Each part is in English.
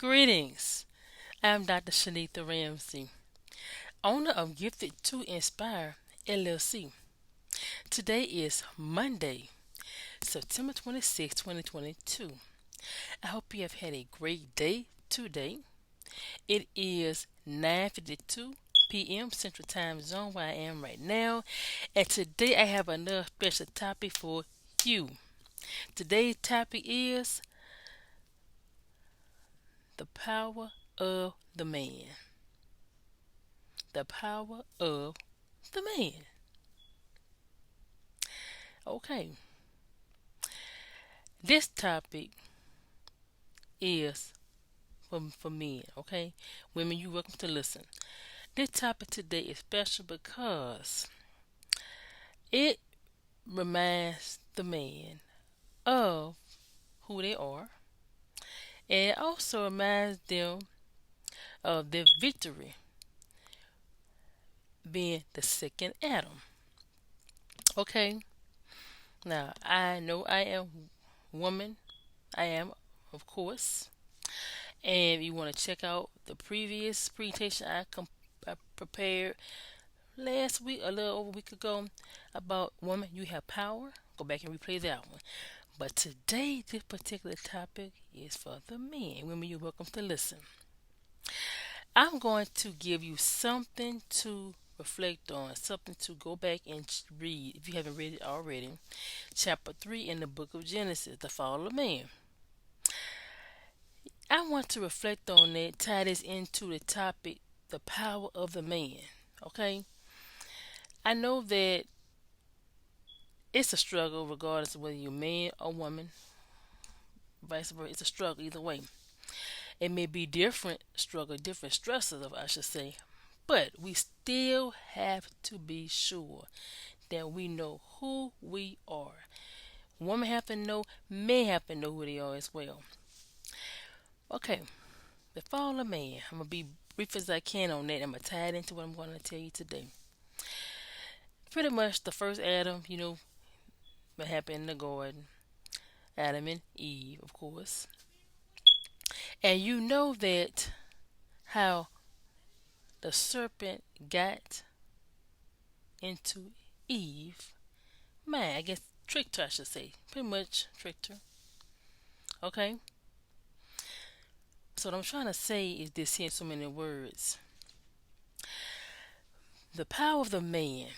Greetings. I'm Dr. Shenetha Ramsey, owner of Gifted to Inspire LLC. Today is Monday, September 26, 2022. I hope you have had a great day today. It is 9:52 p.m. Central Time Zone where I am right now, and today I have another special topic for you. Today's topic is the power of the man. The power of the man. Okay, this topic is for men, okay? Women, you're welcome to listen. This topic today is special because it reminds the man of who they are, and it also reminds them of their victory being the second Adam. Okay, now I know I am woman, I am, of course, and you want to check out the previous presentation I prepared last week, a little over a week ago, about woman, you have power. Go back and replay that one. But today, this particular topic is for the men. Women, you're welcome to listen. I'm going to give you something to reflect on, something to go back and read if you haven't read it already. Chapter 3 in the book of Genesis, the fall of man. I want to reflect on that, tie this into the topic, the power of the man. Okay? I know that it's a struggle regardless of whether you're man or woman, vice versa. It's a struggle either way. It may be different struggle, different stresses, I should say, but we still have to be sure that we know who we are. Women have to know, men have to know who they are as well. Okay, the fall of man. I'm gonna be brief as I can on that. I'm gonna tie it into what I'm gonna tell you today. Pretty much the first Adam, what happened in the garden. Adam and Eve, of course. And you know that how the serpent got into Eve. Man, I guess tricked her, I should say. Pretty much tricked her. Okay? So what I'm trying to say is this here in so many words. The power of the man.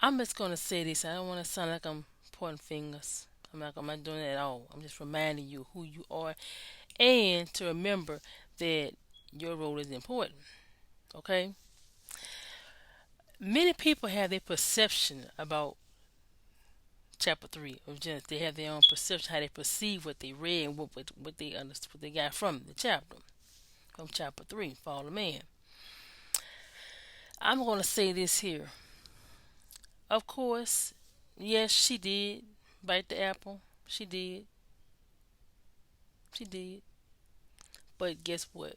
I'm just gonna say this. I don't want to sound like I'm pointing fingers. I'm not doing that at all. I'm just reminding you who you are and to remember that your role is important. Okay? Many people have their perception about chapter 3 of Genesis. They have their own perception, how they perceive what they read and what they understood, what they got from the chapter, from chapter 3, Fall of Man. I'm going to say this here. Of course, yes, she did bite the apple. She did. She did. But guess what?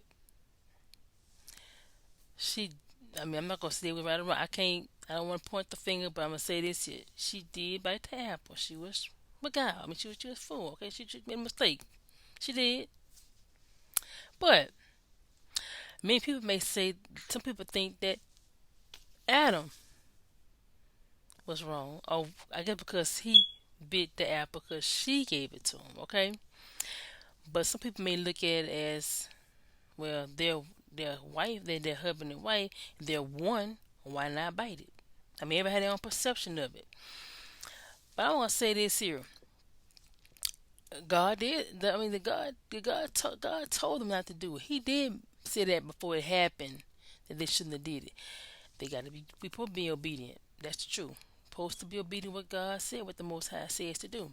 She, I'm not going to say it was right or wrong. I don't want to point the finger, but I'm going to say this here. She did bite the apple. She was beguiled. She was fool. Okay, she made a mistake. She did. But many people may say, some people think that Adam was wrong. Oh, I guess because he bit the apple because she gave it to him. Okay, but some people may look at it as, well, their wife, their husband and wife, they're one. Why not bite it? I mean, everybody had their own perception of it. But I want to say this here. God did. God told them not to do it. He did say that before it happened that they shouldn't have did it. They got to be. We supposed to be obedient. That's the truth. Supposed to be obedient what God said, what the Most High says to do.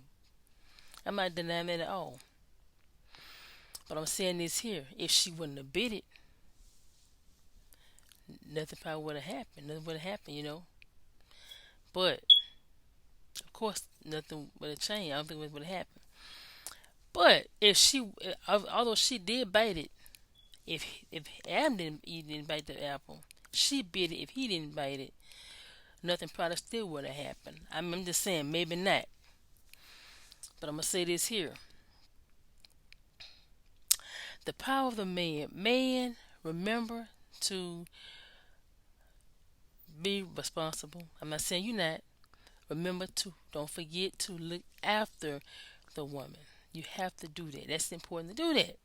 I'm not denying that at all. But I'm saying this here: if she wouldn't have bit it, nothing probably would have happened. Nothing would have happened. But of course, nothing would have changed. I don't think it would have happened. But if she, although she did bite it, if Adam didn't bite the apple, she bit it. If he didn't bite it, nothing probably still would have happened. I'm just saying, maybe not. But I'm gonna say this here: The power of the man. Man, remember to be responsible. I'm not saying you're not. Remember to, don't forget to look after the woman. You have to do that. That's important to do that.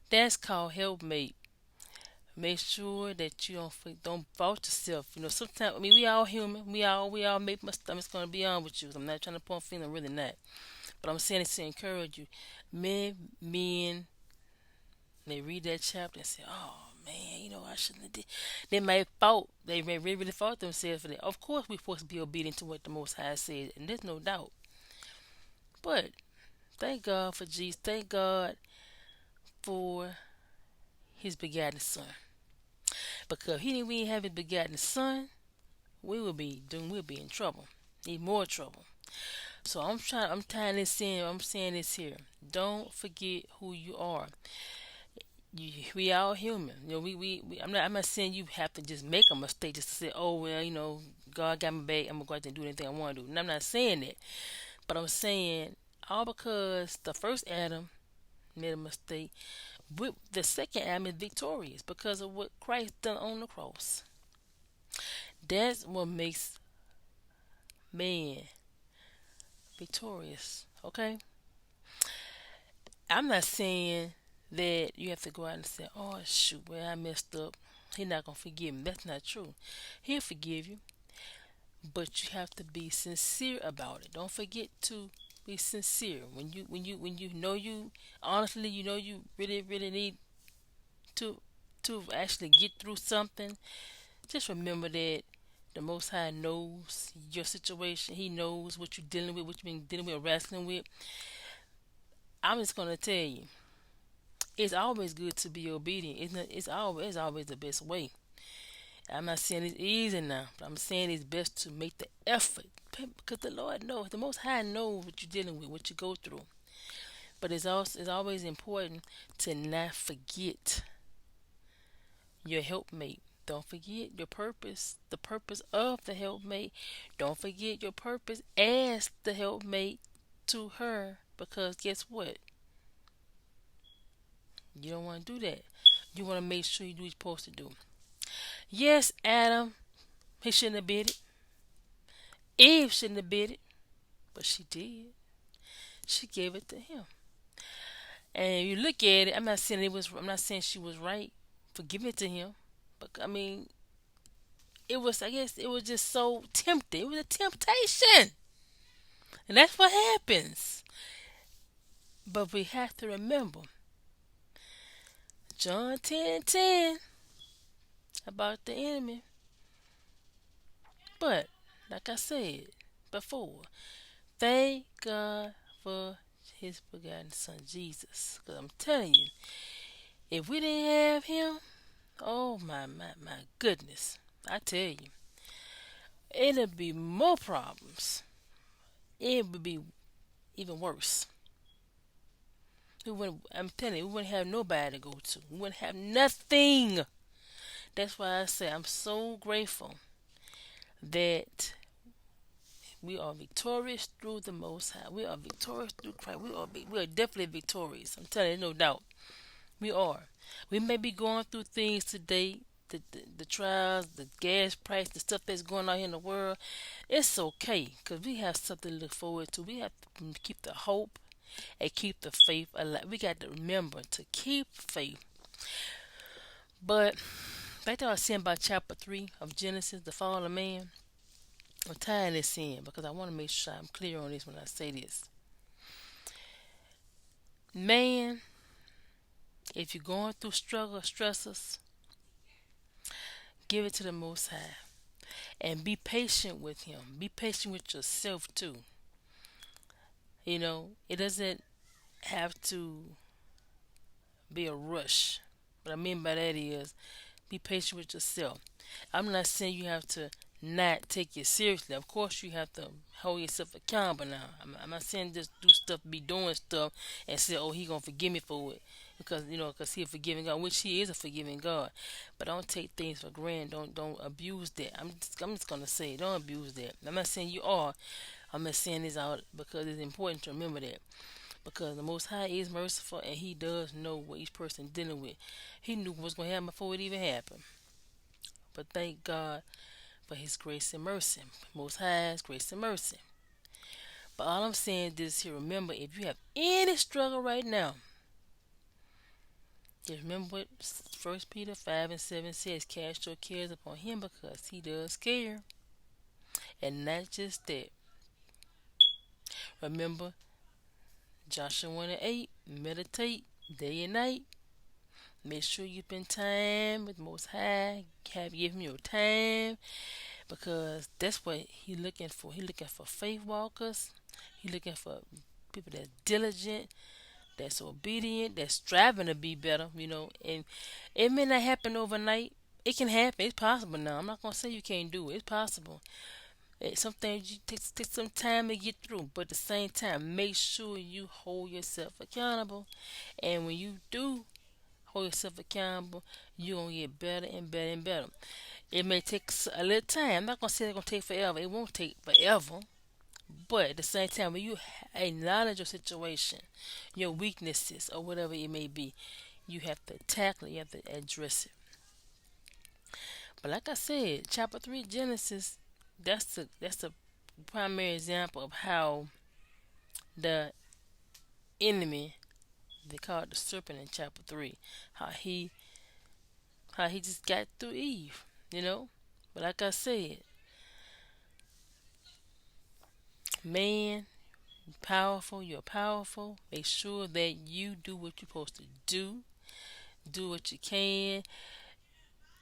That's called helpmate. Make sure that you don't fault yourself. Sometimes, I mean, we all human. We all make mistakes. I'm just gonna be on with you. I'm not trying to point fingers. I'm really not. But I'm saying this to encourage you. Men, they read that chapter and say, "Oh man, I shouldn't have did." They may fault. They may really fault themselves for that. Of course, we're supposed to be obedient to what the Most High says, and there's no doubt. But thank God for Jesus. Thank God for His begotten Son. Because if He didn't even have His begotten Son, we'll be in trouble, need more trouble. So I'm tying this in. I'm saying this here. Don't forget who you are. We all human. I'm not saying you have to just make a mistake just to say, oh well, God got me back. I'm gonna go out there and do anything I want to do. And I'm not saying that, but I'm saying all because the first Adam made a mistake. The second Adam is victorious because of what Christ done on the cross. That's what makes man victorious. Okay, I'm not saying that you have to go out and say, "Oh shoot, well I messed up. He's not gonna forgive me." That's not true. He'll forgive you, but you have to be sincere about it. Don't forget to be sincere when you know you honestly you really need to actually get through something. Just remember that the Most High knows your situation. He knows what you're dealing with, what you've been dealing with, or wrestling with. I'm just gonna tell you, it's always good to be obedient. It's always the best way. I'm not saying it's easy now, but I'm saying it's best to make the effort because the Lord knows, the Most High knows what you're dealing with, what you go through. But it's always important to not forget your helpmate. Don't forget your purpose, the purpose of the helpmate. Don't forget your purpose as the helpmate to her because guess what? You don't want to do that. You want to make sure you do what you're supposed to do. Yes, Adam, he shouldn't have bid it. Eve shouldn't have bid it, but she did. She gave it to him. And you look at it, I'm not saying it was. I'm not saying she was right for giving it to him, but I mean, it was. I guess it was just so tempting. It was a temptation, and that's what happens. But we have to remember John 10:10 about the enemy. But like I said before, thank God for His begotten Son Jesus. Cause I'm telling you, if we didn't have Him, oh my goodness, I tell you, it'd be more problems. It would be even worse. I'm telling you, we wouldn't have nobody to go to. We wouldn't have nothing. That's why I say I'm so grateful that we are victorious through the Most High. We are victorious through Christ. We are definitely victorious. I'm telling you, no doubt. We are. We may be going through things today, the trials, the gas price, the stuff that's going on here in the world. It's okay because we have something to look forward to. We have to keep the hope and keep the faith alive. We got to remember to keep faith. But back to what I was saying about chapter 3 of Genesis, the fall of man. I'm tying this in because I want to make sure I'm clear on this when I say this. Man, if you're going through struggle, stressors, give it to the Most High and be patient with Him. Be patient with yourself too. It doesn't have to be a rush. What I mean by that is be patient with yourself. I'm not saying you have to not take it seriously. Of course, you have to hold yourself accountable now. I'm not saying just do stuff, be doing stuff, and say, "Oh, He gonna forgive me for it," because He a forgiving God, which He is a forgiving God. But don't take things for granted. Don't abuse that. I'm just gonna say, don't abuse that. I'm not saying you are. I'm just saying this out because it's important to remember that. because the Most High is merciful and He does know what each person dealing with. He knew what's going to happen before it even happened. But thank God for His grace and mercy. Most High's grace and mercy. But all I'm saying is here, remember, if you have any struggle right now, just remember what First Peter 5 and 7 says, cast your cares upon Him because He does care. And not just that. Remember Joshua 1 and 8, meditate day and night. Make sure you spend time with Most High. Give Him your time because that's what He looking for. He looking for faith walkers. He looking for people that's diligent, that's obedient, that's striving to be better. And it may not happen overnight. It can happen. It's possible now. I'm not gonna say you can't do it. It's possible. Some things you take some time to get through, but at the same time, make sure you hold yourself accountable. And when you do hold yourself accountable, you're gonna get better and better and better. It may take a little time. I'm not gonna say it's gonna take forever. It won't take forever. But at the same time, when you acknowledge your situation, your weaknesses, or whatever it may be, you have to tackle it. You have to address it. But like I said, chapter 3 Genesis, that's the primary example of how the enemy, they call it the serpent in chapter 3, how he just got through Eve. But like I said, man, powerful, you're powerful. Make sure that you do what you're supposed to do. Do what you can.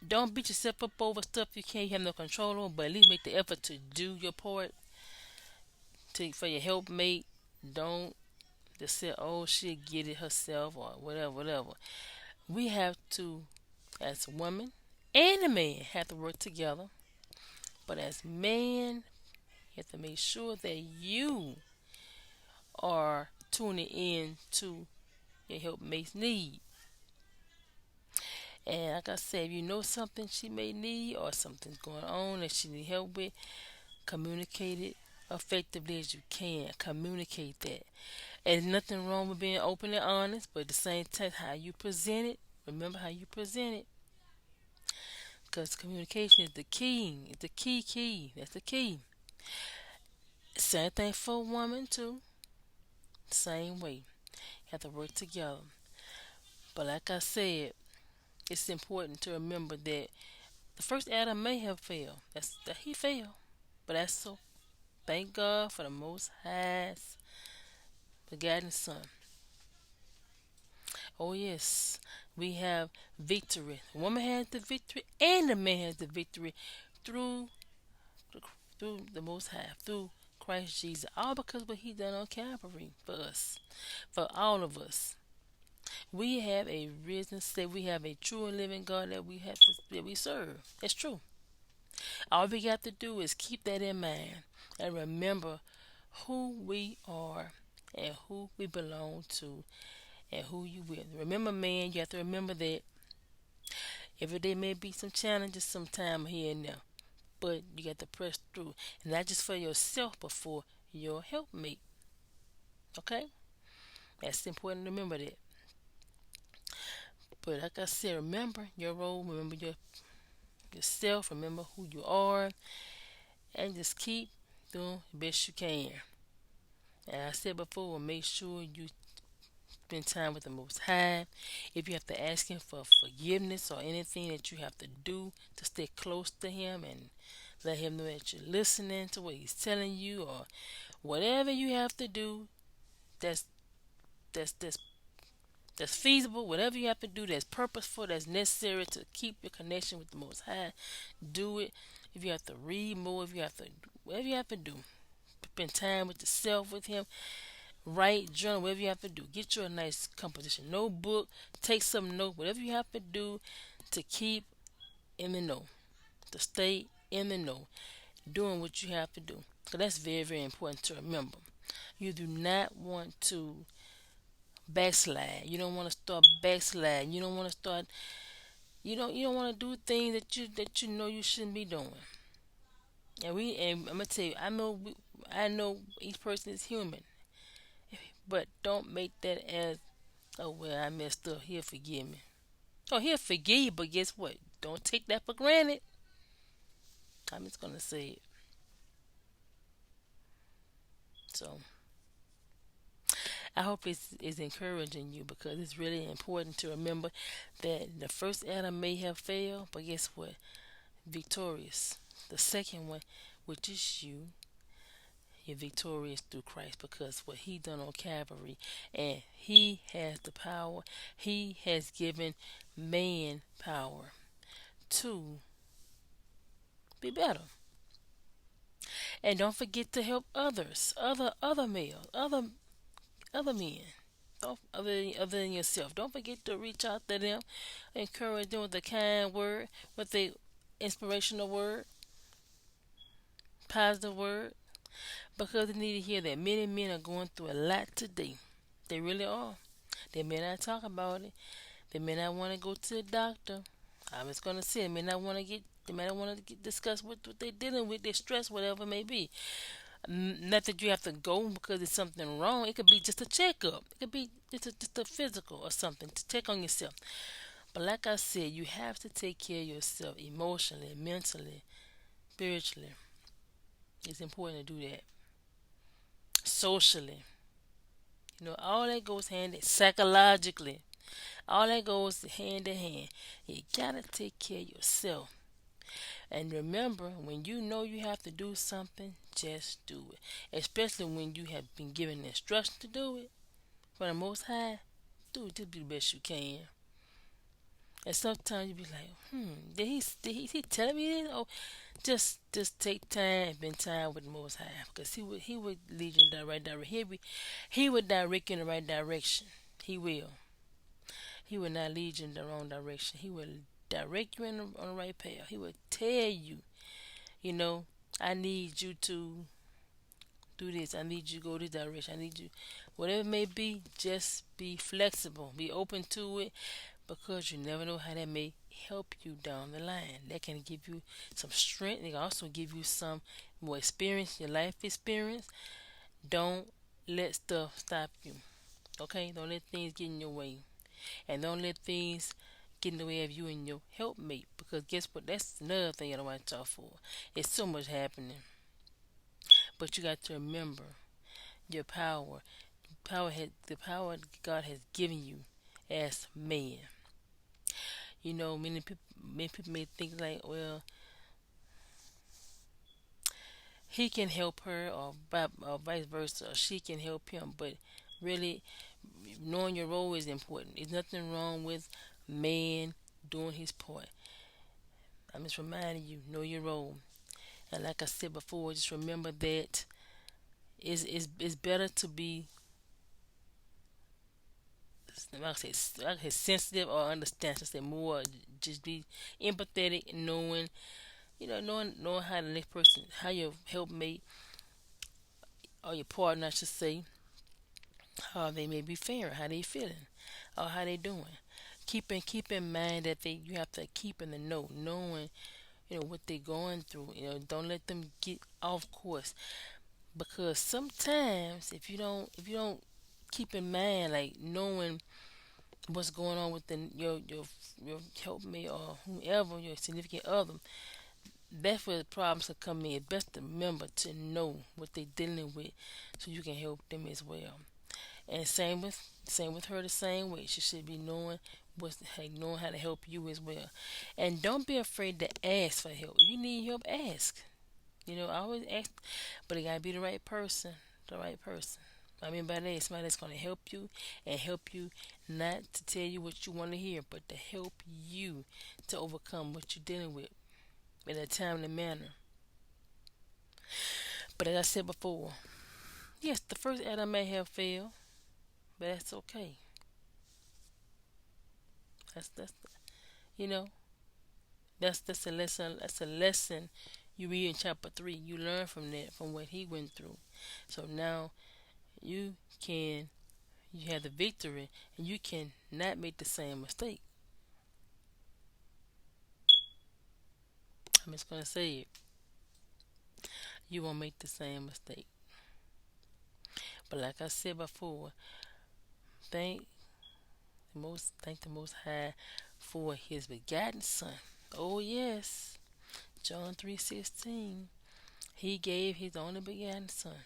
Don't beat yourself up over stuff you can't have no control over, but at least make the effort to do your part for your helpmate. Don't just say, oh, she'll get it herself or whatever, whatever. We have to, as a woman and a man, have to work together. But as man, you have to make sure that you are tuning in to your helpmate's need. And like I said, if you know something she may need or something's going on that she need help with, communicate it effectively as you can. Communicate that. And there's nothing wrong with being open and honest, but at the same time, how you present it, remember how you present it. Because communication is the key. It's the key. That's the key. Same thing for a woman, too. Same way. You have to work together. But like I said, it's important to remember that the first Adam may have failed. That he failed. But that's so. Thank God for the Most High's begotten Son. Oh yes, we have victory. The woman has the victory, and the man has the victory through through the Most High, through Christ Jesus. All because of what He done on Calvary for us, for all of us. We have a risen Savior. We have a true and living God that we serve. It's true. All we got to do is keep that in mind and remember who we are and who we belong to and who you with. Remember, man, you have to remember that every day may be some challenges sometime here and there, but you got to press through, and not just for yourself, but for your helpmate. Okay, that's important to remember that. But like I said, remember your role, remember yourself, remember who you are, and just keep doing the best you can. And I said before, make sure you spend time with the Most High. If you have to ask Him for forgiveness or anything that you have to do to stay close to Him and let Him know that you're listening to what He's telling you, or whatever you have to do, that's that's that's that's feasible. Whatever you have to do, that's purposeful, that's necessary to keep your connection with the Most High, do it. If you have to read more, if you have to, whatever you have to do, spend time with yourself, with Him. Write, journal, whatever you have to do. Get you a nice composition notebook. Take some notes. Whatever you have to do to keep in the know, to stay in the know, doing what you have to do. So that's very, very important to remember. You do not want to backslide. You don't want to start backsliding. You don't want to start. You don't want to do things that you know you shouldn't be doing. And I'm gonna tell you, I know each person is human. But don't make that as, oh well, I messed up. He'll forgive me. Oh, he'll forgive you, but guess what? Don't take that for granted. I'm just gonna say it. So I hope it's encouraging you because it's really important to remember that the first Adam may have failed, but guess what? Victorious. The second one, which is you, you're victorious through Christ because what he done on Calvary, and he has the power. He has given man power to be better. And don't forget to help others, other males, other men. Don't, other than yourself. Don't forget to reach out to them, encourage them with a kind word, with a inspirational word, positive word, because they need to hear that many men are going through a lot today. They really are. They may not talk about it. They may not want to go to the doctor. I was gonna say, they may not want to get. They may not want to get discuss what they're dealing with, their stress, whatever it may be. Not that you have to go because it's something wrong. It could be just a checkup. It could be just a physical or something to check on yourself. But like I said, you have to take care of yourself emotionally, mentally, spiritually. It's important to do that. Socially, all that goes hand in psychologically. All that goes hand in hand. You gotta take care of yourself. And remember, when you know you have to do something, just do it. Especially when you have been given instructions to do it from the Most High. Do it. Just do the best you can. And sometimes you be like, did he tell me this? Oh, just take time and spend time with the Most High, because he would lead you in the right direction. He would direct you in the right direction. He will. He will not lead you in the wrong direction. He will direct you on the right path. He will tell you, you know, I need you to do this. I need you to go this direction. I need you, whatever it may be, just be flexible. Be open to it, because you never know how that may help you down the line. That can give you some strength. It can also give you some more experience, your life experience. Don't let stuff stop you. Okay? Don't let things get in your way. And don't let things get in the way of you and your helpmate. Because guess what? That's another thing you don't want to talk for. It's so much happening. But you got to remember your power. The power God has given you as man. Many people may think like, well, he can help her, or vice versa, or she can help him. But really, knowing your role is important. There's nothing wrong with man doing his part. I'm just reminding you, know your role. And like I said before, just remember that it's better to be, like I say sensitive, or understand. Just say more, just be empathetic, knowing how the next person, how your helpmate or your partner, I should say, how they may be faring, how they feeling, or how they doing. Keep in mind that you have to keep in the know, knowing what they're going through. Don't let them get off course, because sometimes if you don't keep in mind, like, knowing what's going on with your helpmate or whoever, your significant other, that's where the problems will come in. It's best to remember to know what they're dealing with, so you can help them as well. And same with her, the same way. She should be knowing how to help you as well. And don't be afraid to ask for help. You need help, ask. I always ask, but it gotta be the right person. The right person. I mean by that, somebody that's gonna help you, and help you, not to tell you what you want to hear, but to help you to overcome what you're dealing with in a timely manner. But as I said before, yes, the first Adam may have failed, but that's okay. That's you know that's a lesson. That's a lesson you read in chapter 3. You learn from that, from what he went through. So now you can you have the victory, and you can not make the same mistake. I'm just gonna say it. You won't make the same mistake. But like I said before, thank thank the Most High for His begotten Son. Oh yes, John 3:16. He gave His only begotten Son.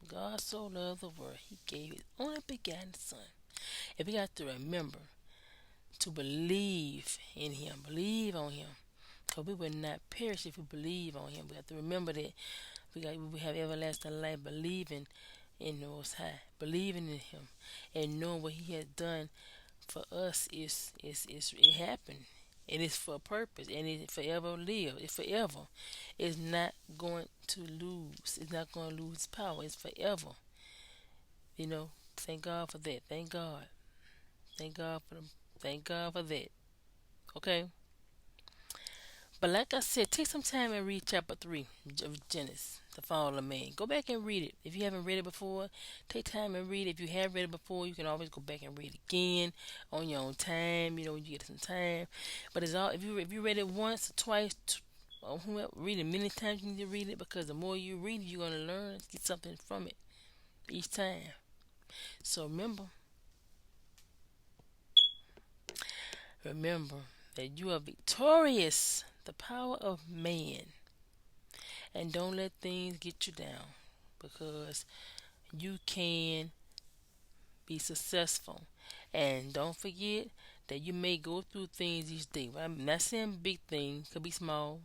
God so loved the world, He gave His only begotten Son. And we got to remember to believe in Him, believe on Him. Because we will not perish if we believe on Him. We have to remember that we have everlasting life, believing in the Most High, believing in Him, and knowing what He has done for us is it happened. And it's for a purpose, and it forever live. It's forever. It's not going to lose. It's not going to lose its power. It's forever. You know. Thank God for that. Thank God. Thank God for them. Thank God for that. Okay. But like I said, take some time and read chapter 3 of Genesis, the fall of man. Go back and read it. If you haven't read it before, take time and read it. If you have read it before, you can always go back and read it again on your own time, when you get some time. But it's all if you read it once or twice, or whoever, read it many times, you need to read it, because the more you read it, you're gonna learn, get something from it each time. So remember that you are victorious. The power of man. And don't let things get you down, because you can be successful. And don't forget that you may go through things each day. I'm not saying big things, could be small,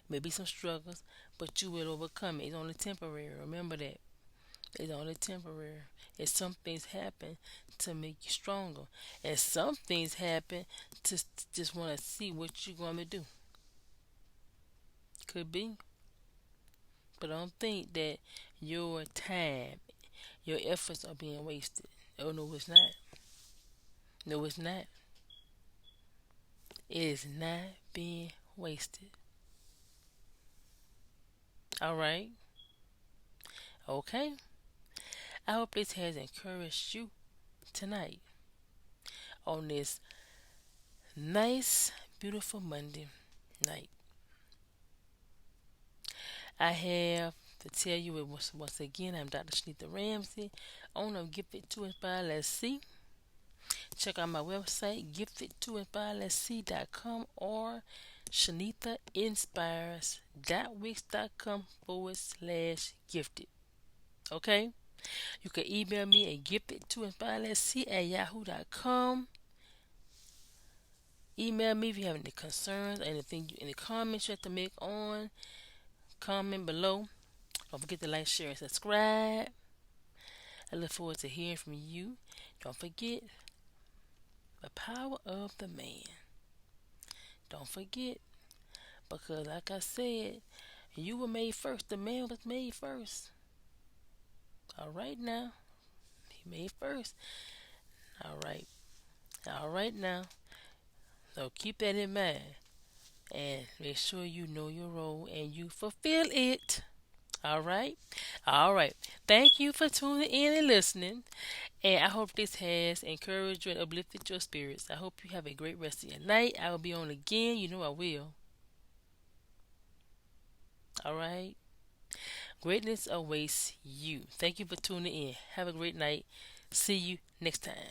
maybe some struggles, but you will overcome it. It's only temporary. Remember that. It's only temporary. And some things happen to make you stronger. And some things happen to just want to see what you're going to do. Could be. But don't think that your time, your efforts are being wasted. Oh, no, it's not. No, it's not. It is not being wasted. All right. Okay. I hope this has encouraged you tonight on this nice, beautiful Monday night. I have to tell you it once again. I'm Dr. Shenetha Ramsey, owner of Gifted to Inspire. Let's see. Check out my website, giftedtoinspirelet'see.com, or shenethainspires.wix.com/gifted. Okay? You can email me at giftedtoinspirelet'see@yahoo.com. Email me if you have any concerns, any comments you have to make on. Comment below. Don't forget to like, share, and subscribe. I look forward to hearing from you. Don't forget the power of the man. Don't forget, because like I said, you were made first. The man was made first. All right now. He made first. All right. All right now. So keep that in mind. And make sure you know your role and you fulfill it. All right. All right. Thank you for tuning in and listening. And I hope this has encouraged you and uplifted your spirits. I hope you have a great rest of your night. I will be on again. You know I will. All right. Greatness awaits you. Thank you for tuning in. Have a great night. See you next time.